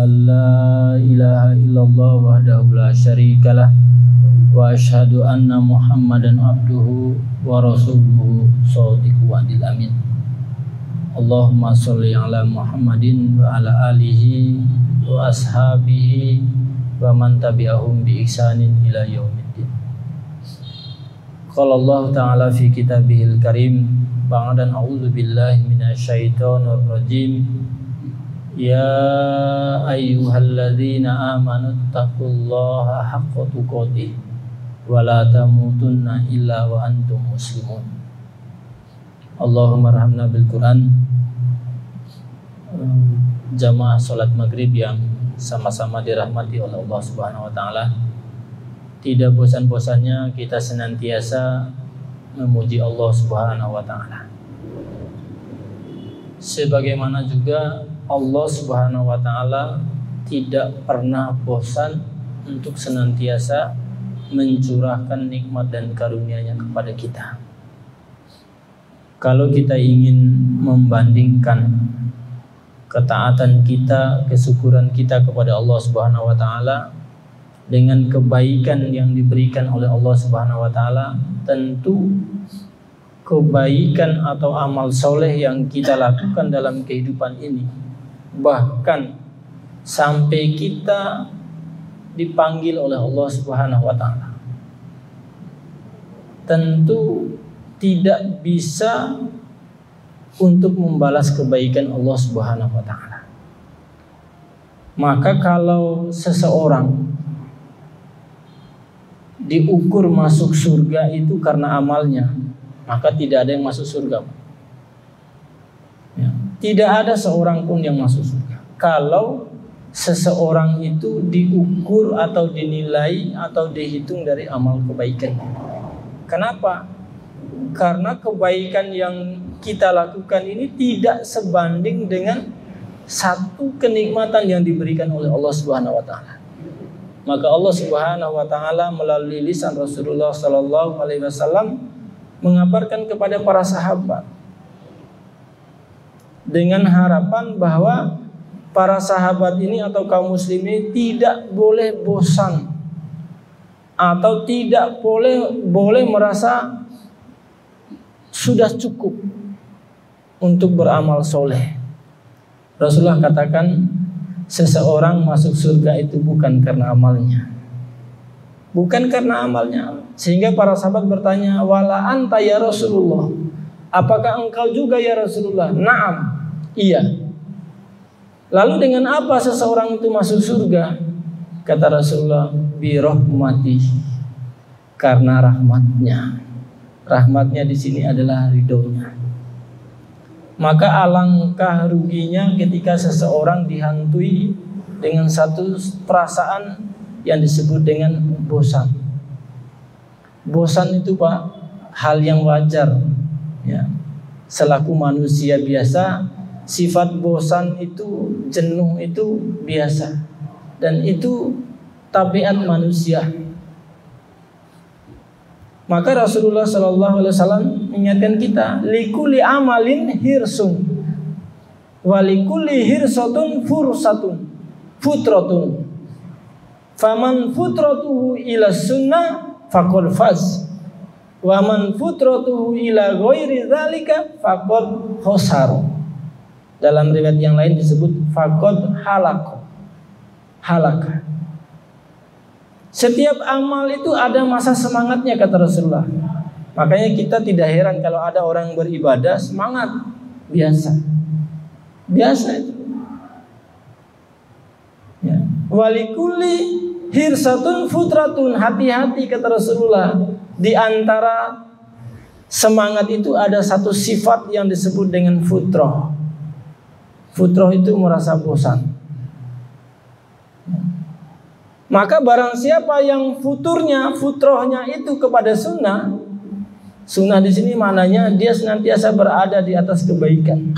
an la ilaha illallah wahdahu la syarikalah wa asyhadu anna Muhammadan abduhu wa rasuluhu shadiqul wa'dil amin. Allahumma sholli ala Muhammadin wa ala alihi wa ashabihi wa man tabi'ahum bi ihsanin ila yaumiddin. Qala Allah ta'ala fi kitabihil karim ba'dan a'udzu billahi minasyaitonir rajim. Ya ayyuhalladzina amanu taqullaha haqqa tuqatih wa la tamutunna illa wa antum muslimun. Allahumma rahmna bil Quran. Jamaah salat maghrib yang sama-sama dirahmati oleh Allah Subhanahu wa taala. Tidak bosan-bosannya kita senantiasa memuji Allah Subhanahu wa taala. Sebagaimana juga Allah Subhanahu wa taala tidak pernah bosan untuk senantiasa mencurahkan nikmat dan karunia-Nya kepada kita. Kalau kita ingin membandingkan ketaatan kita, kesyukuran kita kepada Allah Subhanahu wa taala dengan kebaikan yang diberikan oleh Allah Subhanahu wa taala, tentu kebaikan atau amal soleh yang kita lakukan dalam kehidupan ini, bahkan sampai kita dipanggil oleh Allah Subhanahu wa taala, tentu tidak bisa untuk membalas kebaikan Allah Subhanahu wa taala. Maka kalau seseorang diukur masuk surga itu karena amalnya, maka tidak ada yang masuk surga. Ya. Tidak ada seorang pun yang masuk surga kalau seseorang itu diukur atau dinilai atau dihitung dari amal kebaikan. Kenapa? Karena kebaikan yang kita lakukan ini tidak sebanding dengan satu kenikmatan yang diberikan oleh Allah Subhanahu wa taala. Maka Allah Subhanahu wa taala melalui lisan Rasulullah sallallahu alaihi wasallam mengabarkan kepada para sahabat dengan harapan bahwa para sahabat ini atau kaum muslimin tidak boleh bosan atau tidak boleh merasa sudah cukup untuk beramal soleh. Rasulullah katakan, seseorang masuk surga itu bukan karena amalnya, bukan karena amalnya. Sehingga para sahabat bertanya, wala anta ya Rasulullah, apakah engkau juga ya Rasulullah? Naam, iya. Lalu dengan apa seseorang itu masuk surga? Kata Rasulullah, bi rahmati, karena rahmatnya. Rahmatnya di sini adalah ridhonya. Maka alangkah ruginya ketika seseorang dihantui dengan satu perasaan yang disebut dengan bosan. Bosan itu Pak, hal yang wajar. Ya. Selaku manusia biasa, sifat bosan itu, jenuh itu biasa. Dan itu tabiat manusia. Maka Rasulullah sallallahu alaihi wasallam mengingatkan kita, likulli amalin hirsun wa likulli hirsatun futratun. Faman futratuhu ila sunnah faqad faz. Wa man futratuhu ila ghairi dzalika faqad khasar. Dalam riwayat yang lain disebut faqad halaka. Setiap amal itu ada masa semangatnya, kata Rasulullah. Makanya kita tidak heran kalau ada orang yang beribadah semangat, biasa itu. Ya. Walikuli hirsatun futratun, hati-hati kata Rasulullah. Di antara semangat itu ada satu sifat yang disebut dengan futroh. Futroh itu merasa bosan. Maka barang siapa yang futrohnya itu kepada sunnah. Sunnah di sini maknanya dia senantiasa berada di atas kebaikan.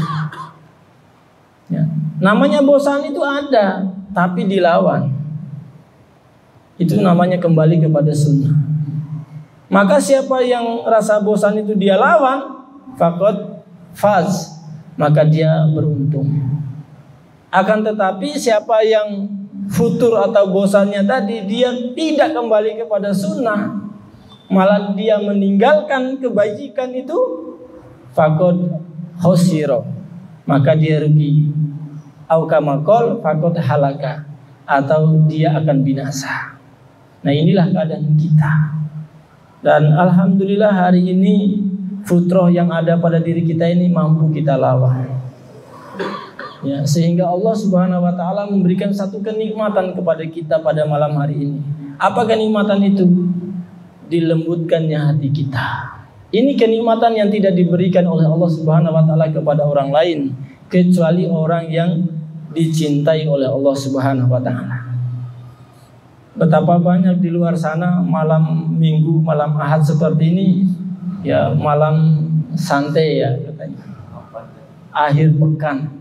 Ya. Namanya bosan itu ada, tapi dilawan. Itu namanya kembali kepada sunnah. Maka siapa yang rasa bosan itu dia lawan, faqad faz, maka dia beruntung. Akan tetapi siapa yang futur atau bosannya tadi, dia tidak kembali kepada sunnah, malah dia meninggalkan kebajikan itu, faqad khosiro, maka dia rugi. Au kama qol faqad halaka, atau dia akan binasa. Nah, inilah keadaan kita. Dan alhamdulillah hari ini fitrah yang ada pada diri kita ini mampu kita lawan. Ya, sehingga Allah Subhanahu wa taala memberikan satu kenikmatan kepada kita pada malam hari ini. Apa kenikmatan itu? Dilembutkannya hati kita. Ini kenikmatan yang tidak diberikan oleh Allah Subhanahu wa taala kepada orang lain kecuali orang yang dicintai oleh Allah Subhanahu wa taala. Betapa banyak di luar sana malam Minggu, malam Ahad seperti ini, ya malam santai ya katanya. Akhir pekan.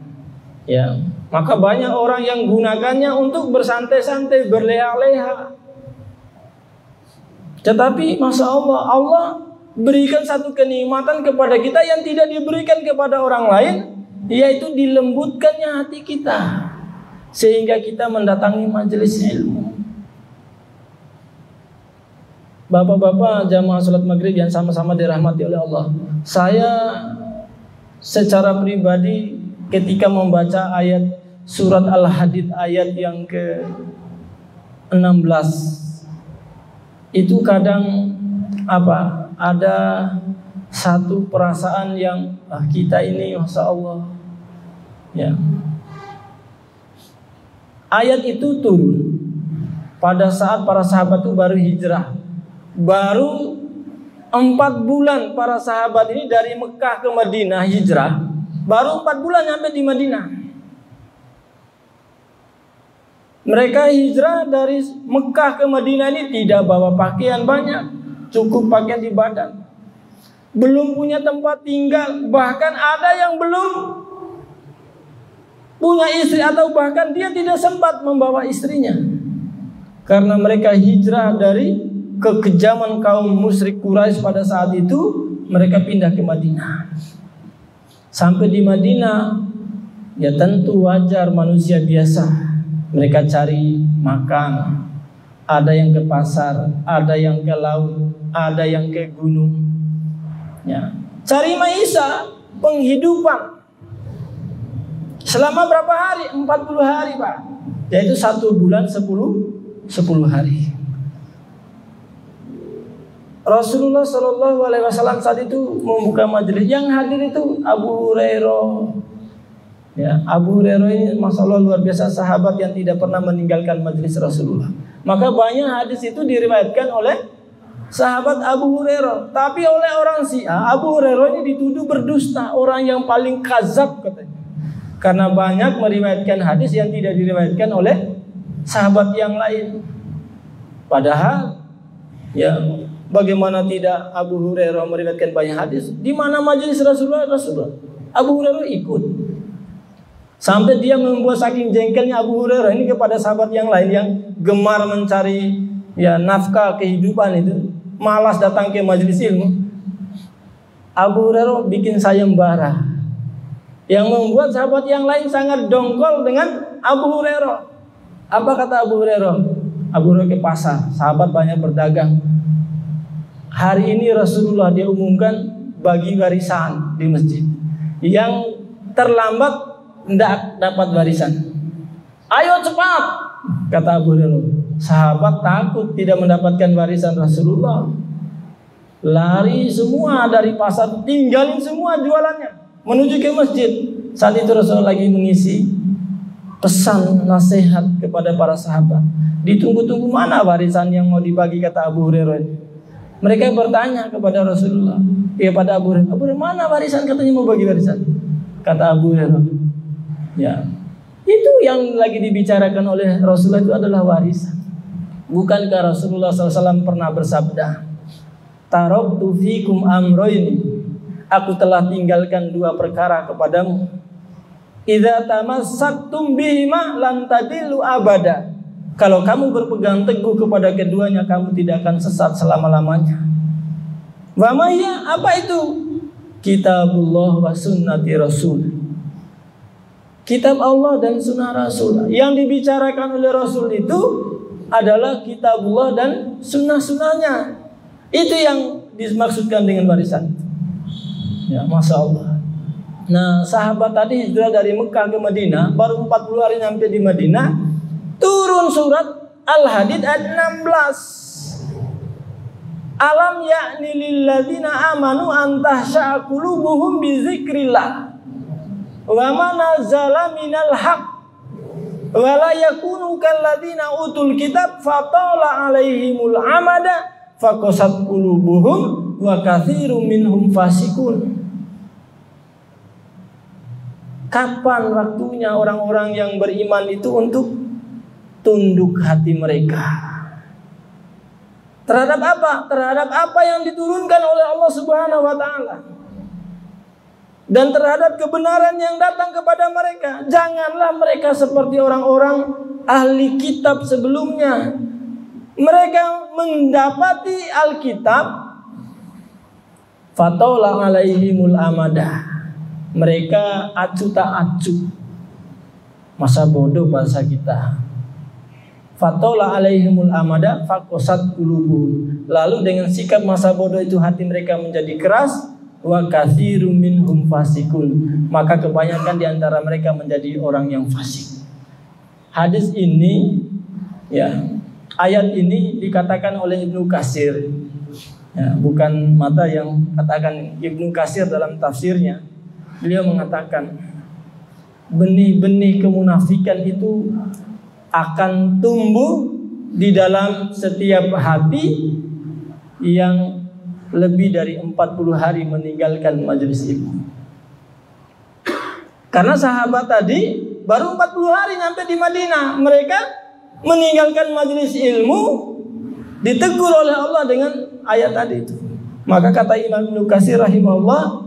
Ya, maka banyak orang yang gunakannya untuk bersantai-santai, berleha-leha. Tetapi Masya Allah, Allah berikan satu kenikmatan kepada kita yang tidak diberikan kepada orang lain, yaitu dilembutkannya hati kita, sehingga kita mendatangi majelis ilmu. Bapak-bapak jamaah salat maghrib yang sama-sama dirahmati oleh Allah, saya secara pribadi ketika membaca ayat surat Al-Hadid ayat yang ke-16 itu kadang ada satu perasaan yang kita ini Masya Allah ya. Ayat itu turun pada saat para sahabat itu baru hijrah. Baru 4 bulan para sahabat ini dari Mekah ke Madinah hijrah. Baru 4 bulan sampai di Madinah. Mereka hijrah dari Mekah ke Madinah ini tidak bawa pakaian banyak, cukup pakaian di badan. Belum punya tempat tinggal, bahkan ada yang belum punya istri, atau bahkan dia tidak sempat membawa istrinya. Karena mereka hijrah dari kekejaman kaum musyrik Quraisy pada saat itu, mereka pindah ke Madinah. Sampai di Madinah, ya tentu wajar manusia biasa. Mereka cari makan. Ada yang ke pasar, ada yang ke laut, ada yang ke gunung. Ya, cari maisha, penghidupan. Selama berapa hari? 40 hari, Pak. Yaitu 1 bulan 10 hari. Rasulullah Shallallahu Alaihi Wasallam saat itu membuka majelis, yang hadir itu Abu Hurairah. Ya, Abu Hurairah ini Masya Allah luar biasa, sahabat yang tidak pernah meninggalkan majelis Rasulullah. Maka banyak hadis itu diriwayatkan oleh sahabat Abu Hurairah. Tapi oleh orang Syiah, Abu Hurairah ini dituduh berdusta, orang yang paling kadzab katanya. Karena banyak meriwayatkan hadis yang tidak diriwayatkan oleh sahabat yang lain. Padahal ya, bagaimana tidak Abu Hurairah meriwayatkan banyak hadis? Di mana majelis Rasulullah, Abu Hurairah ikut. Sampai dia membuat saking jengkelnya Abu Hurairah ini kepada sahabat yang lain yang gemar mencari ya nafkah kehidupan itu, malas datang ke majelis ilmu. Abu Hurairah bikin sayembara yang membuat sahabat yang lain sangat dongkol dengan Abu Hurairah. Apa kata Abu Hurairah? Abu Hurairah ke pasar, sahabat banyak berdagang. Hari ini Rasulullah dia umumkan bagi warisan di masjid. Yang terlambat tidak dapat warisan. Ayo cepat, kata Abu Hurairah. Sahabat takut tidak mendapatkan warisan Rasulullah. Lari semua dari pasar, tinggalin semua jualannya, menuju ke masjid. Saat itu Rasulullah lagi mengisi pesan nasihat kepada para sahabat. Ditunggu-tunggu mana warisan yang mau dibagi, kata Abu Hurairah. Mereka bertanya kepada Rasulullah, pada Abu Hurairah, Abu Hurairah, mana warisan, katanya mau bagi warisan. Kata Abu Hurairah, ya itu yang lagi dibicarakan oleh Rasulullah itu adalah warisan. Bukankah Rasulullah SAW pernah bersabda, taraktu fikum amroini, aku telah tinggalkan 2 perkara kepadamu. Idza tamassaktum bihima lan tadillu abada. Kalau kamu berpegang teguh kepada keduanya, kamu tidak akan sesat selama-lamanya. Wa mayya, apa itu? Kitabullah wa sunnati Rasul. kitab Allah dan sunnah Rasul. Yang dibicarakan oleh Rasul itu adalah kitabullah dan sunnah-sunnahnya. Itu yang dimaksudkan dengan warisan. Ya, Masya Allah. Nah, sahabat tadi hijrah dari Mekah ke Madinah, baru 40 hari sampai di Madinah, turun surat Al-Hadid ayat 16. Alam ya'ni lilladzina amanu an tahsha'a qulubuhum bi dzikrillah wa ma nazala minal haqq wa la yakunu kalladzina utul kitab fatala 'alaihimul amada faqasat qulubuhum wa katsirum minhum fasiqun. Kapan waktunya orang-orang yang beriman itu untuk tunduk hati mereka terhadap apa? Terhadap apa yang diturunkan oleh Allah Subhanahu wa taala dan terhadap kebenaran yang datang kepada mereka. Janganlah mereka seperti orang-orang ahli kitab sebelumnya. Mereka mendapati Alkitab, fatawla alaihimul amadah. Mereka acu tak acu, masa bodoh bahasa kita. Fatawla alaihimul amada faqasat qulubuhum. Lalu dengan sikap masa bodoh itu hati mereka menjadi keras. Wa katsirum minhum fasiqun. Maka kebanyakan di antara mereka menjadi orang yang fasik. Hadis ini, ya, ayat ini dikatakan oleh Ibnu Katsir. Ya, bukan mata yang katakan Ibnu Katsir dalam tafsirnya. Beliau mengatakan benih-benih kemunafikan itu akan tumbuh di dalam setiap hati yang lebih dari 40 hari meninggalkan majelis ilmu. Karena sahabat tadi baru 40 hari sampai di Madinah, mereka meninggalkan majelis ilmu, ditegur oleh Allah dengan ayat tadi itu. Maka kata Imam Ibnu Katsir rahimahullah,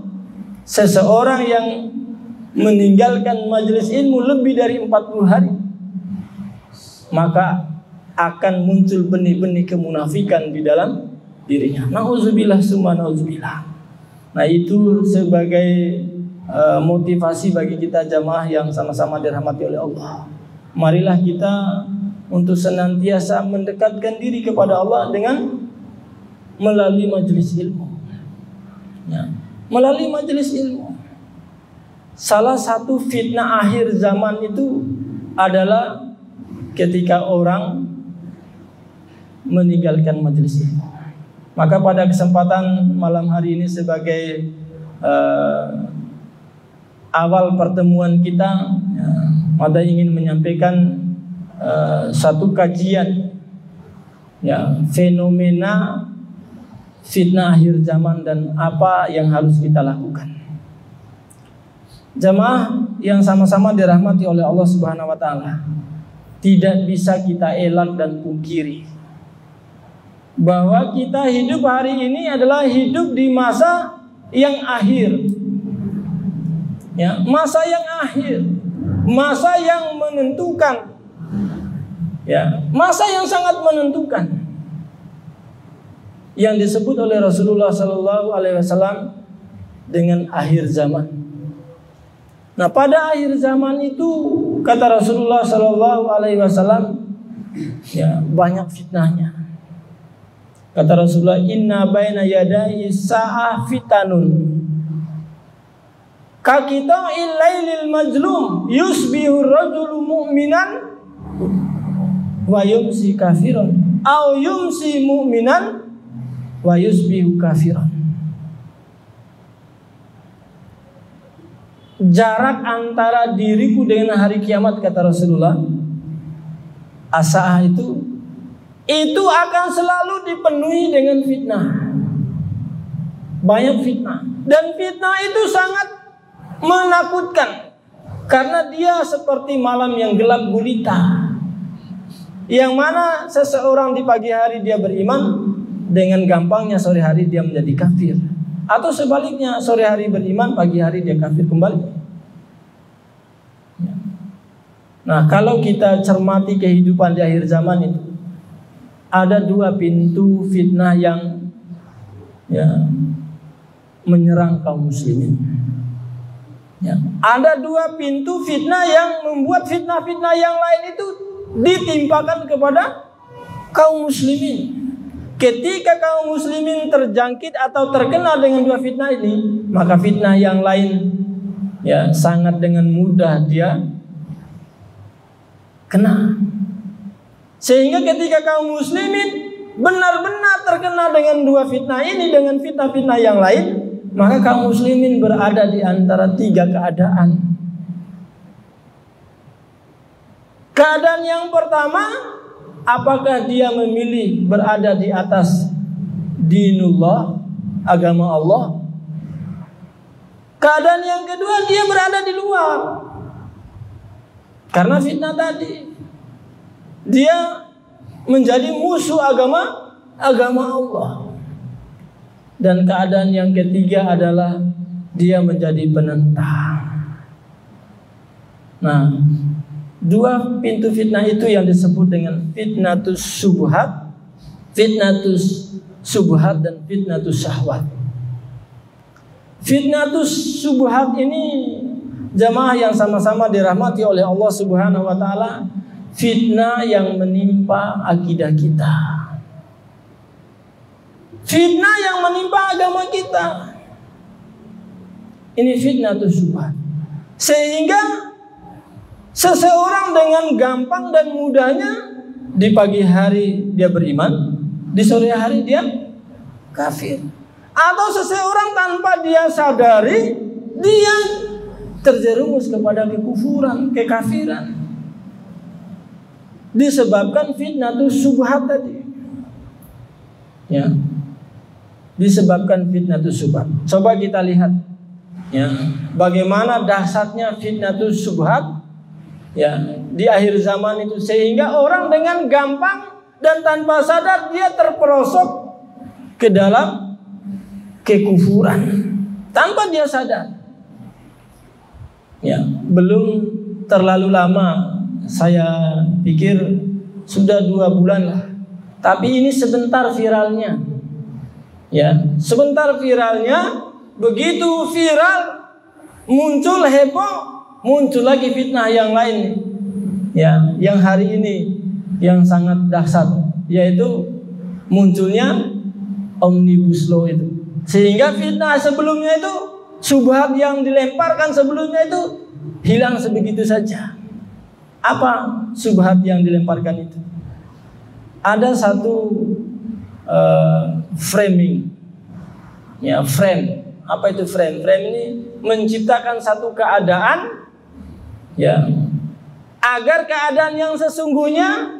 seseorang yang meninggalkan majelis ilmu lebih dari 40 hari, maka akan muncul benih-benih kemunafikan di dalam dirinya. Nauzubillah summa nauzubillah. Nah, itu sebagai motivasi bagi kita jamaah yang sama-sama dirahmati oleh Allah. Marilah kita untuk senantiasa mendekatkan diri kepada Allah dengan melalui majelis ilmu. Ya, melalui majelis ilmu. Salah satu fitnah akhir zaman itu adalah ketika orang meninggalkan majelis ilmu. Maka pada kesempatan malam hari ini sebagai awal pertemuan kita, ya, Mada ingin menyampaikan satu kajian, ya, fenomena fitnah akhir zaman dan apa yang harus kita lakukan. Jamaah yang sama-sama dirahmati oleh Allah Subhanahu wa taala, tidak bisa kita elak dan pungkiri bahwa kita hidup hari ini adalah hidup di masa yang akhir. Ya, masa yang akhir, masa yang menentukan. Ya, masa yang sangat menentukan. Yang disebut oleh Rasulullah sallallahu alaihi wasallam dengan akhir zaman. Nah, pada akhir zaman itu kata Rasulullah sallallahu alaihi wasallam, ya, banyak fitnahnya. Kata Rasulullah, inna baina yadai sa'ah fitanun ka qita'il lailil majlum yusbihu ar-rajulu mu'minan wa yumsi kafiran aw yumsi mu'minan wa yusbihu kafiran. Jarak antara diriku dengan hari kiamat, kata Rasulullah, as-sa'ah itu akan selalu dipenuhi dengan fitnah. Banyak fitnah. Dan fitnah itu sangat menakutkan, karena dia seperti malam yang gelap gulita, yang mana seseorang di pagi hari dia beriman, dengan gampangnya sore hari dia menjadi kafir. Atau sebaliknya, sore hari beriman, pagi hari dia kafir kembali. Nah, kalau kita cermati kehidupan di akhir zaman itu, ada dua pintu fitnah yang, ya, menyerang kaum muslimin. Ya. Ada dua pintu fitnah yang membuat fitnah-fitnah yang lain itu ditimpakan kepada kaum muslimin. Ketika kaum muslimin terjangkit atau terkena dengan dua fitnah ini, maka fitnah yang lain ya sangat dengan mudah dia kena. Sehingga ketika kaum muslimin benar-benar terkena dengan dua fitnah ini, dengan fitnah-fitnah yang lain, maka kaum muslimin berada di antara tiga keadaan. Keadaan yang pertama, apakah dia memilih berada di atas dinullah, agama Allah? Keadaan yang kedua, dia berada di luar karena fitnah tadi. Dia menjadi musuh agama Allah. Dan keadaan yang ketiga adalah dia menjadi penentang. Nah, dua pintu fitnah itu yang disebut dengan fitnatus syubhat, dan fitnatus syahwat. Fitnatus syubhat ini jamaah yang sama-sama dirahmati oleh Allah Subhanahu wa taala, fitnah yang menimpa akidah kita. Fitnah yang menimpa agama kita. Ini fitnatus syubhat. Sehingga seseorang dengan gampang dan mudahnya di pagi hari dia beriman, di sore hari dia kafir. Atau seseorang tanpa dia sadari dia terjerumus kepada kekufuran, kekafiran. Disebabkan fitnatus syubhat tadi. Ya. Disebabkan fitnatus syubhat. Coba kita lihat ya, bagaimana dahsyatnya fitnatus syubhat ya di akhir zaman itu, sehingga orang dengan gampang dan tanpa sadar dia terperosok ke dalam kekufuran tanpa dia sadar. Ya, belum terlalu lama, saya pikir sudah 2 bulan lah. Tapi ini sebentar viralnya. Ya, sebentar viralnya, begitu viral, muncul heboh, muncul lagi fitnah yang lain. Ya, yang hari ini yang sangat dahsyat, yaitu munculnya Omnibus Law itu. Sehingga fitnah sebelumnya itu, syubhat yang dilemparkan sebelumnya itu hilang sebegitu saja. Apa syubhat yang dilemparkan itu? Ada satu framing, ya frame. Apa itu frame? Frame ini menciptakan satu keadaan, ya, agar keadaan yang sesungguhnya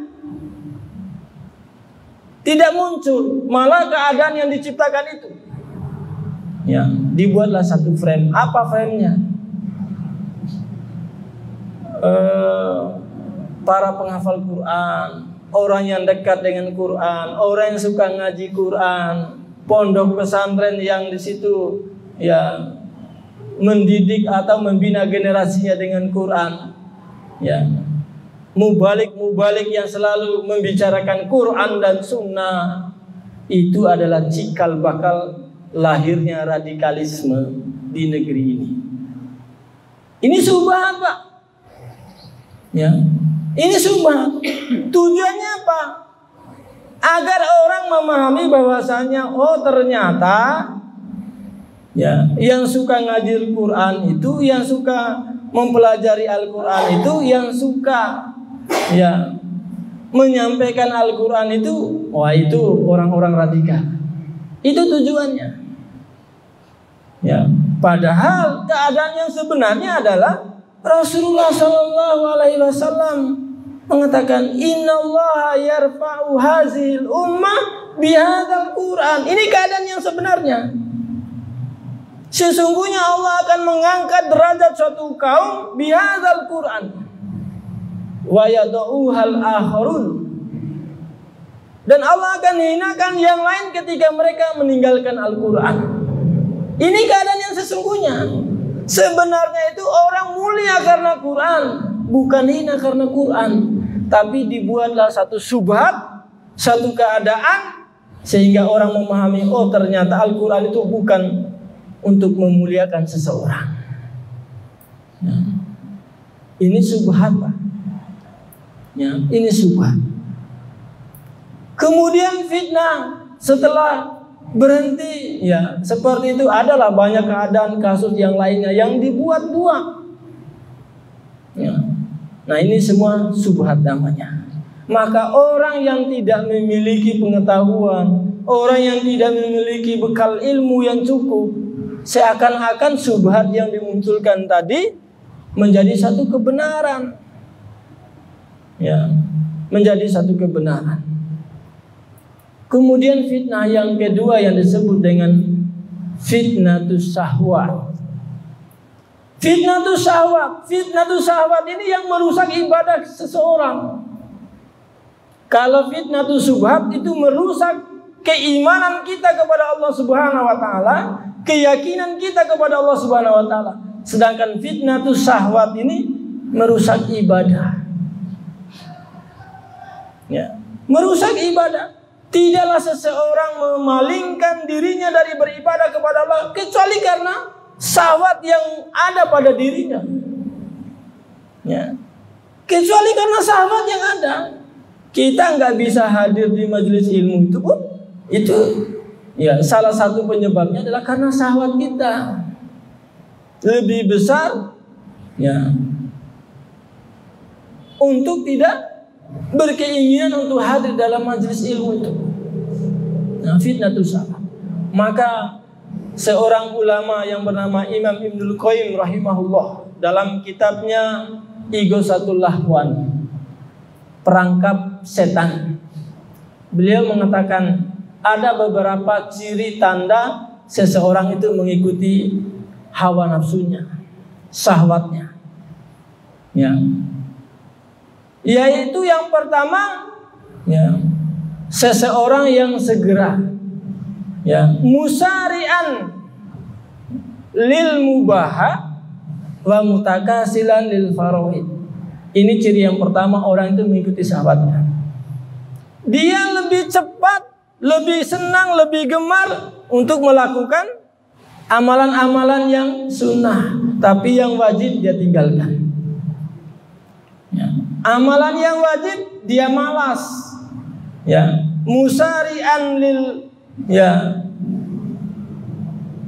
tidak muncul, malah keadaan yang diciptakan itu. Ya, dibuatlah satu frame. Apa framenya? Para penghafal Quran, orang yang dekat dengan Quran, orang yang suka ngaji Quran, pondok pesantren yang di situ ya mendidik atau membina generasinya dengan Quran, ya, mubalik yang selalu membicarakan Quran dan Sunnah, itu adalah cikal bakal lahirnya radikalisme di negeri ini. Ini syubhat, Pak. Ya, ini syubhat. Tujuannya apa? Agar orang memahami bahwasanya oh ternyata ya, yang suka ngaji Quran itu, yang suka mempelajari Al-Quran itu, yang suka ya menyampaikan Al-Quran itu, wah itu orang-orang radikal. Itu tujuannya. Ya, padahal keadaan yang sebenarnya adalah Rasulullah SAW mengatakan, Innallaha yarfa'u hazil ummah bihadzal Quran. Ini keadaan yang sebenarnya. Sesungguhnya Allah akan mengangkat derajat suatu kaum bihadzal Quran wa yad'uhal akharun. Dan Allah akan hinakan yang lain ketika mereka meninggalkan Al-Quran. Ini keadaan yang sesungguhnya. Sebenarnya itu orang mulia karena Quran, bukan hina karena Quran. Tapi dibuatlah satu syubhat, satu keadaan, sehingga orang memahami, oh ternyata Al-Quran itu bukan untuk memuliakan seseorang. Ya. Ini subhat, Pak. Ya, ini subhat. Kemudian fitnah setelah berhenti, ya seperti itu adalah banyak keadaan kasus yang lainnya yang dibuat-buat. Ya. Nah ini semua subhat namanya. Maka orang yang tidak memiliki pengetahuan, orang yang tidak memiliki bekal ilmu yang cukup, seakan-akan subhat yang dimunculkan tadi menjadi satu kebenaran. Ya, menjadi satu kebenaran. Kemudian fitnah yang kedua yang disebut dengan fitnatus syahwat. Fitnatus syahwat, fitnatus syahwat ini yang merusak ibadah seseorang. Kalau fitnatus syubhat itu merusak keimanan kita kepada Allah Subhanahu wa taala, keyakinan kita kepada Allah Subhanahu wa taala. Sedangkan fitnatus syahwat ini merusak ibadah. Ya, merusak ibadah. Tidaklah seseorang memalingkan dirinya dari beribadah kepada Allah kecuali karena syahwat yang ada pada dirinya. Ya. Kecuali karena syahwat yang ada. Kita nggak bisa hadir di majelis ilmu itu pun itu ya salah satu penyebabnya adalah karena syahwat kita lebih besar ya untuk tidak berkeinginan untuk hadir dalam majelis ilmu itu. Nah, fitnatus syahwat. Maka seorang ulama yang bernama Imam Ibnul Qayyim rahimahullah dalam kitabnya Ighasatul Lahwan, perangkap setan, beliau mengatakan ada beberapa ciri tanda seseorang itu mengikuti hawa nafsunya, syahwatnya. Ya. Yaitu yang pertama ya, seseorang yang segera ya, musari'an lil mubaha wa mutakasilan lil faraid. Ini ciri yang pertama orang itu mengikuti syahwatnya. Dia lebih cepat, lebih senang, lebih gemar untuk melakukan amalan-amalan yang sunnah, tapi yang wajib dia tinggalkan. Ya. Amalan yang wajib dia malas. Ya, musari'an lil ya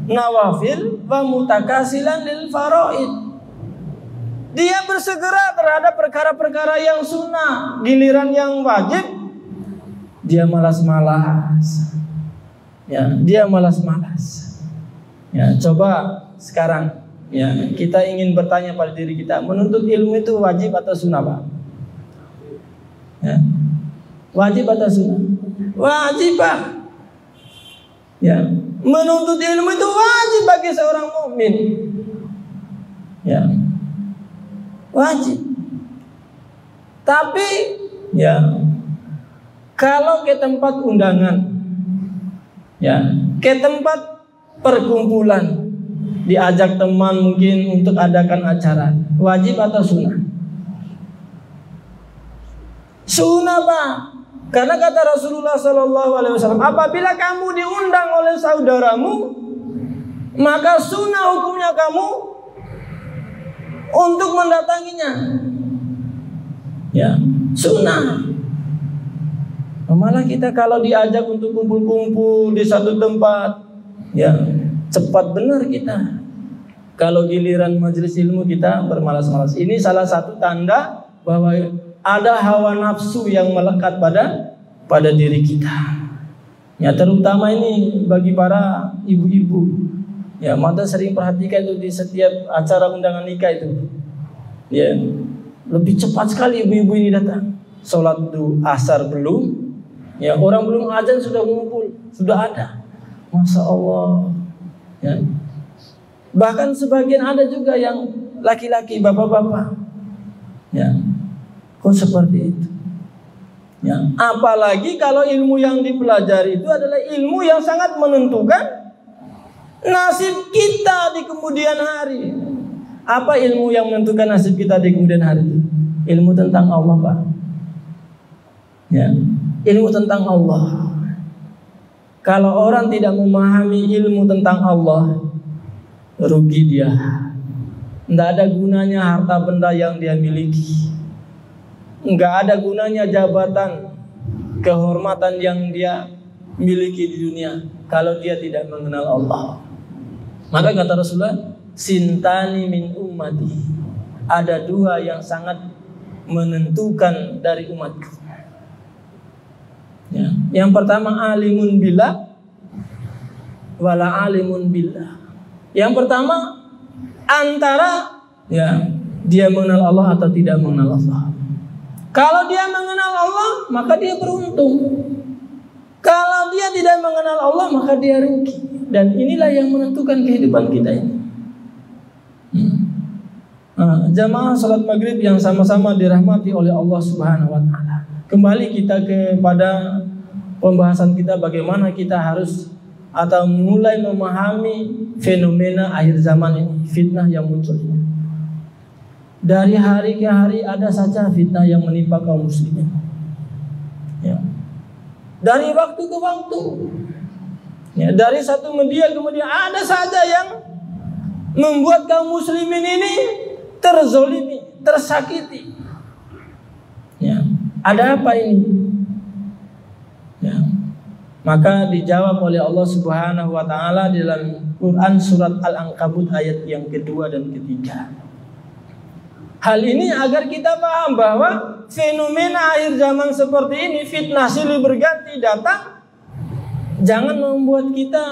nawafil wa mutakasilan lil faraid. Dia bersegera terhadap perkara-perkara yang sunnah, giliran yang wajib dia malas-malas. Ya, dia malas-malas. Ya, coba sekarang ya kita ingin bertanya pada diri kita, menuntut ilmu itu wajib atau sunnah, Pak? Ya. Wajib atau sunnah? Wajib, Pak. Ya, menuntut ilmu itu wajib bagi seorang mukmin. Ya. Wajib. Tapi ya kalau ke tempat undangan, ya, ke tempat perkumpulan, diajak teman mungkin untuk adakan acara, wajib atau sunnah? Sunnah, Pak. Karena kata Rasulullah SAW, apabila kamu diundang oleh saudaramu, maka sunnah hukumnya kamu untuk mendatanginya. Ya, sunnah. Malah kita kalau diajak untuk kumpul-kumpul di satu tempat, ya cepat benar kita. Kalau giliran majelis ilmu kita bermalas-malas. Ini salah satu tanda bahwa ada hawa nafsu yang melekat pada diri kita. Ya, terutama ini bagi para ibu-ibu. Ya, mata sering perhatikan itu di setiap acara undangan nikah itu. Ya, lebih cepat sekali ibu-ibu ini datang. Sholat asar belum, ya orang belum azan sudah ngumpul, sudah ada. Masya Allah. Ya. Bahkan sebagian ada juga yang laki-laki, bapak-bapak. Ya. Kok seperti itu? Ya, apalagi kalau ilmu yang dipelajari itu adalah ilmu yang sangat menentukan nasib kita di kemudian hari. Apa ilmu yang menentukan nasib kita di kemudian hari itu? Ilmu tentang Allah, Pak. Ya, ilmu tentang Allah. Kalau orang tidak memahami ilmu tentang Allah, rugi dia. Tidak ada gunanya harta benda yang dia miliki. Nggak ada gunanya jabatan, kehormatan yang dia miliki di dunia kalau dia tidak mengenal Allah. Maka kata Rasulullah, sintani min ummati, ada dua yang sangat menentukan dari umatku. Ya. Yang pertama alimun billah wala alimun billah. Yang pertama antara dia mengenal Allah atau tidak mengenal Allah. Kalau dia mengenal Allah, maka dia beruntung. Kalau dia tidak mengenal Allah, maka dia rugi. Dan inilah yang menentukan kehidupan kita ini. Jamaah salat maghrib yang sama-sama dirahmati oleh Allah Subhanahu wa Ta'ala. Kembali kita kepada pembahasan kita, bagaimana kita harus atau mulai memahami fenomena akhir zaman ini, fitnah yang muncul ini. Dari hari ke hari ada saja fitnah yang menimpa kaum muslimin. Ya. Dari waktu ke waktu. Ya, dari satu media kemudian ada saja yang membuat kaum muslimin ini terzolimi, tersakiti. Ya. Ada apa ini? Ya. Maka dijawab oleh Allah Subhanahu wa Ta'ala dalam Quran surat Al-Ankabut ayat yang kedua dan ketiga. Hal ini agar kita paham bahwa fenomena akhir zaman seperti ini, fitnah silih berganti datang, jangan membuat kita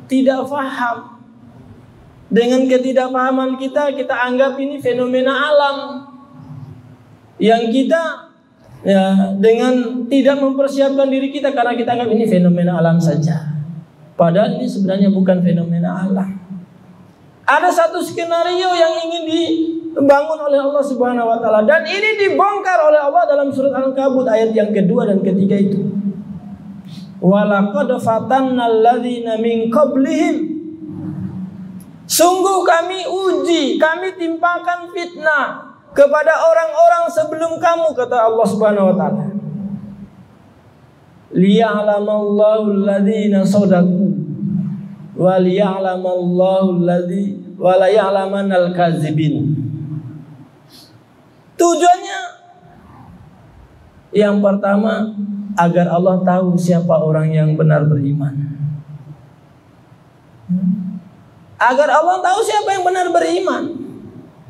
tidak paham. Dengan ketidakpahaman kita anggap ini fenomena alam yang kita dengan tidak mempersiapkan diri kita, karena kita anggap ini fenomena alam saja. Padahal ini sebenarnya bukan fenomena alam. Ada satu skenario yang ingin dibangun oleh Allah Subhanahu wa Ta'ala, dan ini dibongkar oleh Allah dalam surat Al-Ankabut ayat yang kedua dan ketiga itu. Walaqad fatannal ladzina min qablihim. Sungguh kami uji, kami timpakan fitnah kepada orang-orang sebelum kamu, kata Allah Subhanahu wa Ta'ala. Liya'lamallahu alladzina shadaqu wa liya'lamallahu alladzi wa la ya'lamanal kadzibin. Tujuannya yang pertama agar Allah tahu siapa orang yang benar beriman. Agar Allah tahu siapa yang benar beriman.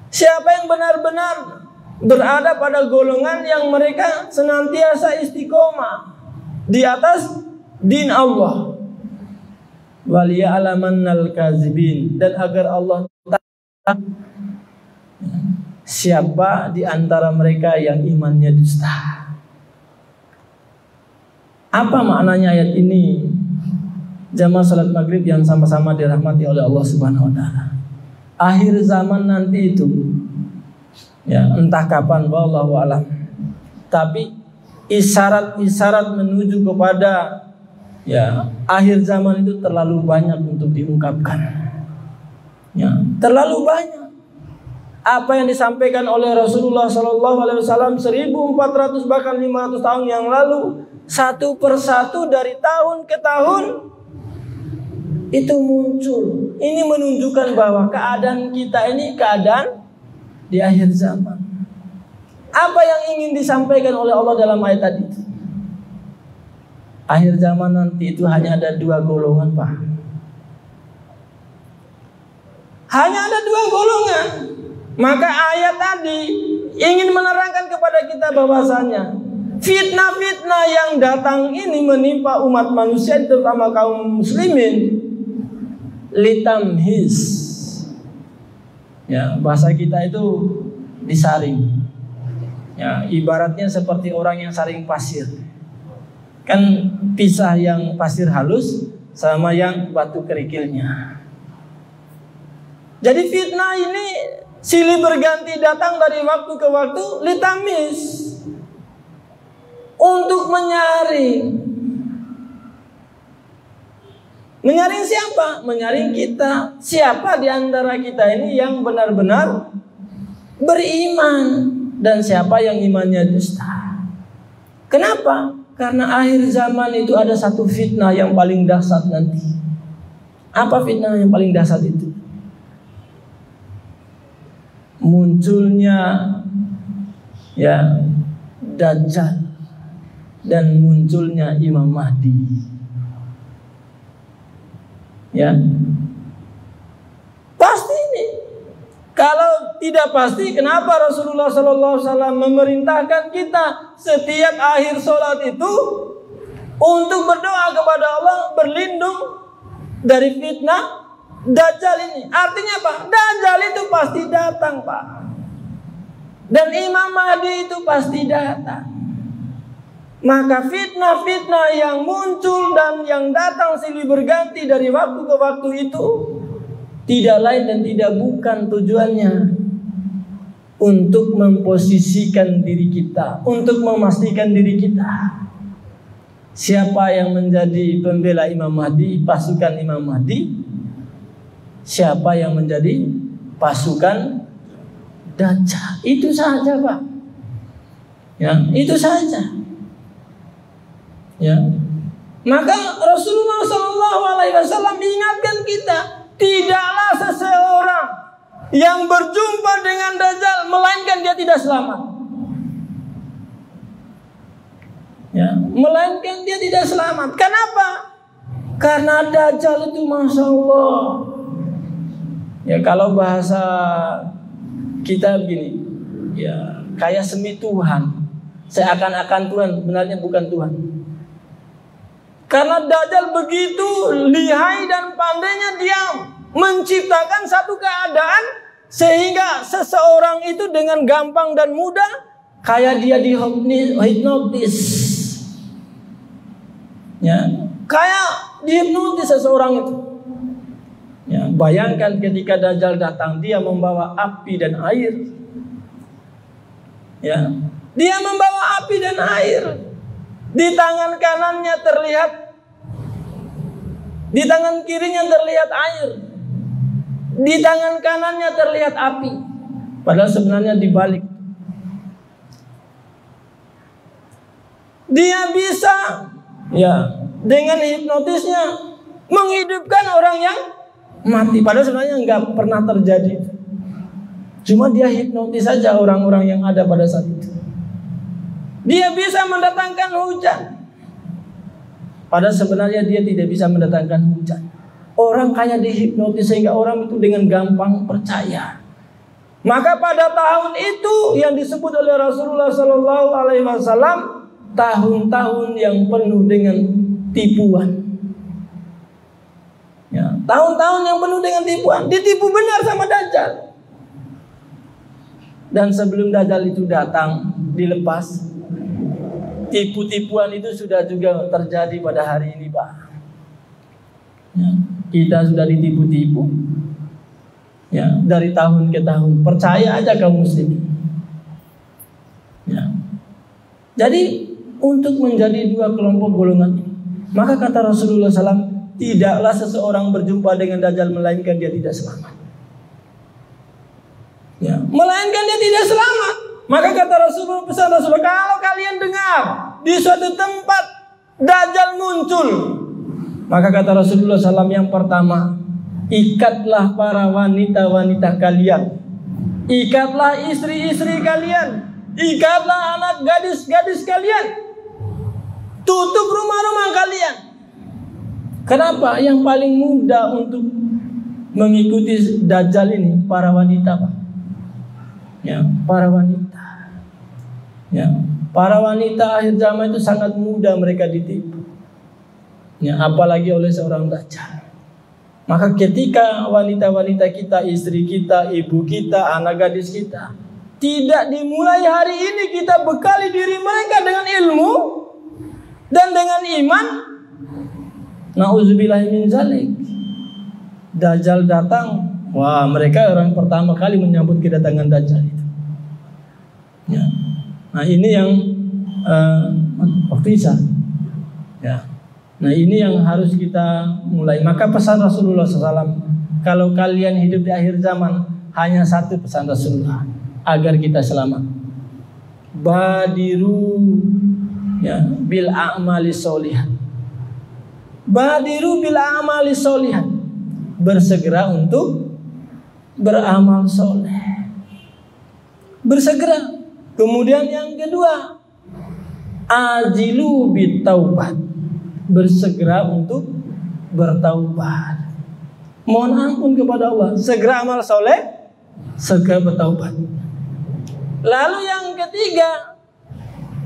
Siapa yang benar-benar berada pada golongan yang mereka senantiasa istiqomah di atas din Allah. Waliya'lamannal kadzibin, dan agar Allah tahu siapa di antara mereka yang imannya dusta. Apa maknanya ayat ini? Jamaah salat maghrib yang sama-sama dirahmati oleh Allah Subhanahu wa Ta'ala. Akhir zaman nanti itu entah kapan, wallahu a'lam. Tapi isyarat-isyarat menuju kepada akhir zaman itu terlalu banyak untuk diungkapkan. Terlalu banyak. Apa yang disampaikan oleh Rasulullah SAW 1400 bahkan 500 tahun yang lalu, satu persatu dari tahun ke tahun itu muncul. Ini menunjukkan bahwa keadaan kita ini keadaan di akhir zaman. Apa yang ingin disampaikan oleh Allah dalam ayat tadi? Akhir zaman nanti itu hanya ada dua golongan, Pak. Hanya ada dua golongan. Maka ayat tadi ingin menerangkan kepada kita bahwasanya fitnah-fitnah yang datang ini menimpa umat manusia, terutama kaum muslimin, litamhis. Bahasa kita itu disaring. Ibaratnya seperti orang yang saring pasir. Kan pisah yang pasir halus sama yang batu kerikilnya. Jadi fitnah ini silih berganti datang dari waktu ke waktu, litamis, untuk menyaring. Menyaring siapa? Menyaring kita. Siapa di antara kita ini yang benar-benar beriman, dan siapa yang imannya dusta. Kenapa? Karena akhir zaman itu ada satu fitnah yang paling dahsyat nanti. Apa fitnah yang paling dahsyat itu? munculnya ya Dajjal dan munculnya Imam Mahdi. Ya, pasti ini. Kalau tidak pasti, kenapa Rasulullah SAW memerintahkan kita setiap akhir sholat itu untuk berdoa kepada Allah, berlindung dari fitnah Dajjal ini? Artinya apa? Dajjal itu pasti datang, Pak. Dan Imam Mahdi itu pasti datang. Maka fitnah-fitnah yang muncul dan yang datang silih berganti dari waktu ke waktu itu tidak lain dan tidak bukan tujuannya untuk memposisikan diri kita, untuk memastikan diri kita. Siapa yang menjadi pembela Imam Mahdi, pasukan Imam Mahdi? Siapa yang menjadi pasukan Dajjal? Itu saja, Pak. Ya, itu saja. Ya. Maka Rasulullah SAW mengingatkan kita, tidaklah seseorang yang berjumpa dengan Dajjal melainkan dia tidak selamat. Ya, melainkan dia tidak selamat. Kenapa? Karena Dajjal itu Masya Allah. Ya, kalau bahasa kita begini, ya kayak semi Tuhan, seakan-akan Tuhan, benarnya bukan Tuhan. Karena Dajjal begitu lihai dan pandainya, dia menciptakan satu keadaan sehingga seseorang itu dengan gampang dan mudah kayak dia dihipnotis. Ya, kayak dihipnotis seseorang itu. Ya, bayangkan ketika Dajjal datang, dia membawa api dan air. Ya, dia membawa api dan air. Di tangan kanannya terlihat, di tangan kirinya terlihat air, di tangan kanannya terlihat api. Padahal sebenarnya dibalik. Dia bisa, ya, dengan hipnotisnya menghidupkan orang yang mati. Padahal sebenarnya nggak pernah terjadi. Cuma dia hipnotis saja orang-orang yang ada pada saat itu. Dia bisa mendatangkan hujan. Padahal sebenarnya dia tidak bisa mendatangkan hujan. Orang kayak dihipnotis sehingga orang itu dengan gampang percaya. Maka pada tahun itu yang disebut oleh Rasulullah SAW tahun-tahun yang penuh dengan tipuan. Ya, tahun-tahun yang penuh dengan tipuan. Ditipu benar sama Dajjal. Dan sebelum Dajjal itu datang, dilepas, tipu-tipuan itu sudah juga terjadi pada hari ini, Pak. Ya, kita sudah ditipu-tipu. Ya, dari tahun ke tahun. Percaya aja kaum muslimin. Ya. Jadi untuk menjadi dua kelompok golongan ini, maka kata Rasulullah SAW, tidaklah seseorang berjumpa dengan Dajjal melainkan dia tidak selamat. Ya, melainkan dia tidak selamat. Maka kata Rasulullah, pesan Rasulullah, kalau kalian dengar di suatu tempat Dajjal muncul, maka kata Rasulullah SAW yang pertama, ikatlah para wanita-wanita kalian, ikatlah istri-istri kalian, ikatlah anak gadis-gadis kalian, tutup rumah-rumah kalian. Kenapa? Yang paling mudah untuk mengikuti Dajjal ini para wanita, Pak. Ya, para wanita. Ya, para wanita akhir zaman itu sangat mudah mereka ditipu. Ya, apalagi oleh seorang Dajjal. Maka ketika wanita-wanita kita, istri kita, ibu kita, anak gadis kita, tidak dimulai hari ini kita bekali diri mereka dengan ilmu dan dengan iman, na'udzubillahi min zalik, Dajjal datang, wah, mereka orang pertama kali menyambut kedatangan Dajjal itu. Ya. Nah, ini yang Ofisa. Ya. Nah, ini yang harus kita mulai. Maka pesan Rasulullah SAW, kalau kalian hidup di akhir zaman, hanya satu pesan Rasulullah, agar kita selamat. Badiru, ya, bil a'mali sholihat. Badiru bil a'mali sholihat. Bersegera untuk beramal soleh. bersegera. Kemudian yang kedua, ajilu bitaubat, bersegera untuk bertaubat. Mohon ampun kepada Allah, segera amal soleh, segera bertaubat. Lalu yang ketiga,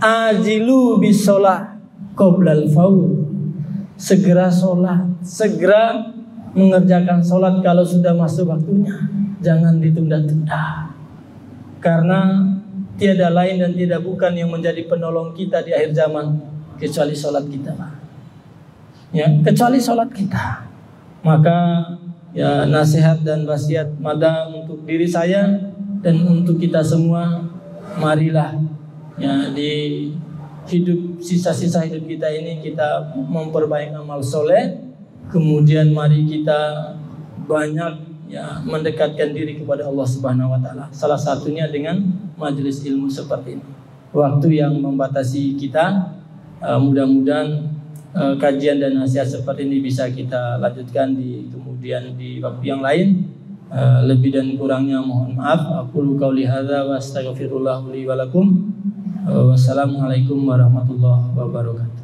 ajilu bisolah qoblal faul, segera sholat, segera mengerjakan sholat kalau sudah masuk waktunya, jangan ditunda-tunda. Karena tiada lain dan tidak bukan yang menjadi penolong kita di akhir zaman kecuali sholat kita, ya, kecuali sholat kita. Maka ya, nasihat dan wasiat mada untuk diri saya dan untuk kita semua, marilah ya di hidup, sisa-sisa hidup kita ini kita memperbaiki amal soleh. Kemudian mari kita banyak ya mendekatkan diri kepada Allah Subhanahu wa taala. Salah satunya dengan majelis ilmu seperti ini. Waktu yang membatasi kita, mudah-mudahan kajian dan nasihat seperti ini bisa kita lanjutkan di kemudian di waktu yang lain. Lebih dan kurangnya mohon maaf. Aqulu qauli hadza wa astaghfirullah li wa lakum. Wassalamualaikum warahmatullahi wabarakatuh.